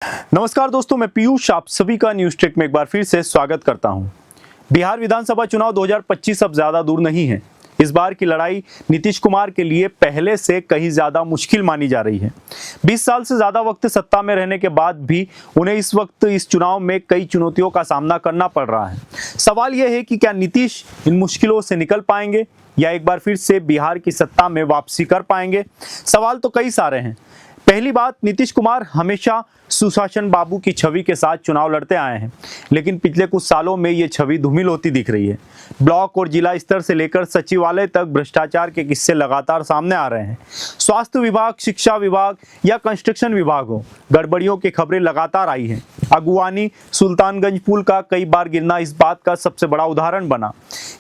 नमस्कार दोस्तों, मैं पीयूष आप सभी का न्यूज टेक में एक बार फिर से स्वागत करता हूं। बिहार विधानसभा चुनाव 2025 अब ज्यादा दूर नहीं है। इस बार की लड़ाई नीतीश कुमार के लिए पहले से कहीं ज्यादा मुश्किल मानी जा रही है। 20 साल से ज्यादा वक्त सत्ता में रहने के बाद भी उन्हें इस वक्त इस चुनाव में कई चुनौतियों का सामना करना पड़ रहा है। सवाल यह है कि क्या नीतीश इन मुश्किलों से निकल पाएंगे या एक बार फिर से बिहार की सत्ता में वापसी कर पाएंगे। सवाल तो कई सारे हैं। पहली बात, नीतीश कुमार हमेशा सुशासन बाबू की छवि के साथ चुनाव लड़ते आए हैं, लेकिन पिछले कुछ सालों में ये छवि धूमिल होती दिख रही है। ब्लॉक और जिला स्तर से लेकर सचिवालय तक भ्रष्टाचार के किस्से लगातार सामने आ रहे हैं। स्वास्थ्य विभाग, शिक्षा विभाग या कंस्ट्रक्शन विभाग हो, गड़बड़ियों की खबरें लगातार आई हैं। अगुवानी सुल्तानगंज पुल का कई बार गिरना इस बात का सबसे बड़ा उदाहरण बना।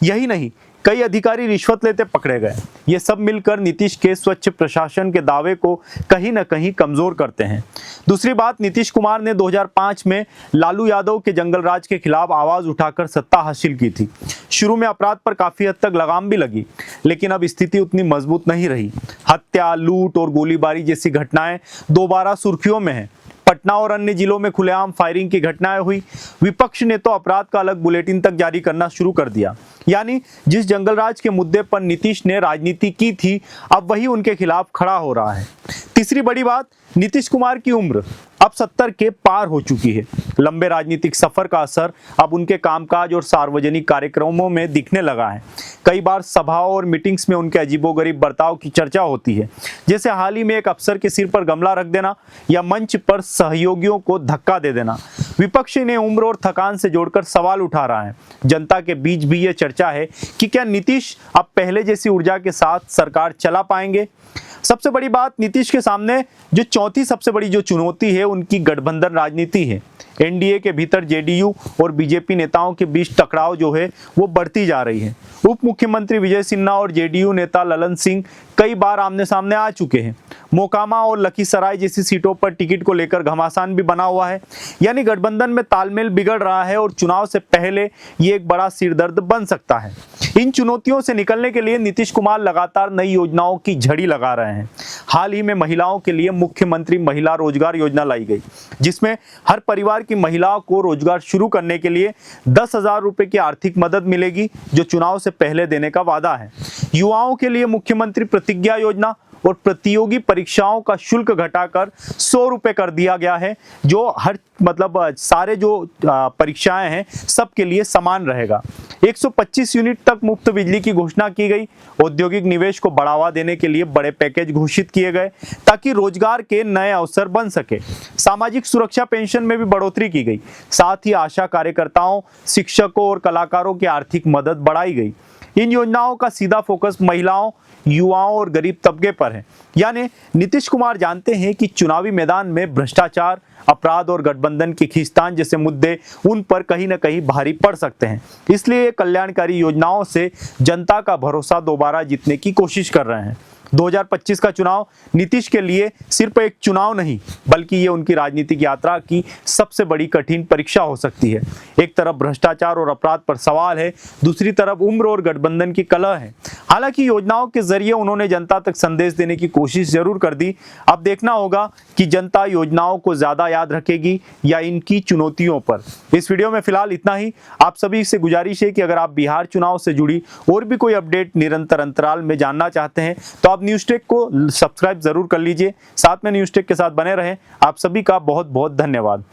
यही नहीं, कई अधिकारी रिश्वत लेते पकड़े गए। ये सब मिलकर नीतीश के स्वच्छ प्रशासन के दावे को कहीं न कहीं कमजोर करते हैं। दूसरी बात, नीतीश कुमार ने 2005 में लालू यादव के जंगल राज के खिलाफ आवाज उठाकर सत्ता हासिल की थी। शुरू में अपराध पर काफी हद तक लगाम भी लगी, लेकिन अब स्थिति उतनी मजबूत नहीं रही। हत्या, लूट और गोलीबारी जैसी घटनाएं दोबारा सुर्खियों में हैं। पटना और अन्य जिलों में खुलेआम फायरिंग की घटनाएं हुई। विपक्ष ने तो अपराध का अलग बुलेटिन तक जारी करना शुरू कर दिया। यानी जिस जंगलराज के मुद्दे पर नीतीश ने राजनीति की थी, अब वही उनके खिलाफ खड़ा हो रहा है। तीसरी बड़ी बात, नीतीश कुमार की उम्र अब 70 के पार हो चुकी है। लंबे राजनीतिक सफर का असर अब उनके कामकाज और सार्वजनिक कार्यक्रमों में दिखने लगा है। कई बार सभाओं और मीटिंग्स में उनके अजीबोगरीब बर्ताव की चर्चा होती है, जैसे हाल ही में एक अफसर के सिर पर गमला रख देना या मंच पर सहयोगियों को धक्का दे देना। विपक्ष ने उम्र और थकान से जोड़कर सवाल उठा रहा है। जनता के बीच भी ये चर्चा है कि क्या नीतीश अब पहले जैसी ऊर्जा के साथ सरकार चला पाएंगे। सबसे बड़ी बात, नीतीश के सामने जो चौथी सबसे बड़ी जो चुनौती है, उनकी गठबंधन राजनीति है। एनडीए के भीतर जेडीयू और बीजेपी नेताओं के बीच टकराव जो है वो बढ़ती जा रही है। उप मुख्यमंत्री विजय सिन्हा और जेडीयू नेता ललन सिंह कई बार आमने सामने आ चुके हैं। मोकामा और लखीसराय जैसी सीटों पर टिकट को लेकर घमासान भी बना हुआ है। यानी गठबंधन में तालमेल बिगड़ रहा है और चुनाव से पहले ये एक बड़ा सिरदर्द बन सकता है। इन चुनौतियों से निकलने के लिए नीतीश कुमार लगातार नई योजनाओं की झड़ी लगा रहे हैं। हाल ही में महिलाओं के लिए मुख्यमंत्री महिला रोजगार योजना लाई गई, जिसमें हर परिवार की महिलाओं को रोजगार शुरू करने के लिए 10,000 रुपए की आर्थिक मदद मिलेगी, जो चुनाव से पहले देने का वादा है। युवाओं के लिए मुख्यमंत्री प्रतिज्ञा योजना और प्रतियोगी परीक्षाओं का शुल्क घटाकर 100 रुपए कर दिया गया है, जो हर सारे जो परीक्षाएं हैं सबके लिए समान रहेगा। 125 यूनिट तक मुफ्त बिजली की घोषणा की गई। औद्योगिक निवेश को बढ़ावा देने के लिए बड़े पैकेज घोषित किए गए ताकि रोजगार के नए अवसर बन सके। सामाजिक सुरक्षा पेंशन में भी बढ़ोतरी की गई। साथ ही आशा कार्यकर्ताओं, शिक्षकों और कलाकारों की आर्थिक मदद बढ़ाई गई। इन योजनाओं का सीधा फोकस महिलाओं, युवाओं और गरीब तबके पर है। यानी नीतीश कुमार जानते हैं कि चुनावी मैदान में भ्रष्टाचार, अपराध और गठबंधन की खींचतान जैसे मुद्दे उन पर कहीं न कहीं भारी पड़ सकते हैं। इसलिए कल्याणकारी योजनाओं से जनता का भरोसा दोबारा जीतने की कोशिश कर रहे हैं। 2025 का चुनाव नीतीश के लिए सिर्फ एक चुनाव नहीं, बल्कि ये उनकी राजनीतिक यात्रा की सबसे बड़ी कठिन परीक्षा हो सकती है। एक तरफ भ्रष्टाचार और अपराध पर सवाल है, दूसरी तरफ उम्र और गठबंधन की कलह है। हालांकि योजनाओं के जरिए उन्होंने जनता तक संदेश देने की कोशिश जरूर कर दी। अब देखना होगा कि जनता योजनाओं को ज्यादा याद रखेगी या इनकी चुनौतियों पर। इस वीडियो में फिलहाल इतना ही। आप सभी से गुजारिश है कि अगर आप बिहार चुनाव से जुड़ी और भी कोई अपडेट निरंतर अंतराल में जानना चाहते हैं तो आप न्यूज टेक को सब्सक्राइब जरूर कर लीजिए। साथ में न्यूज टेक के साथ बने रहें। आप सभी का बहुत बहुत धन्यवाद।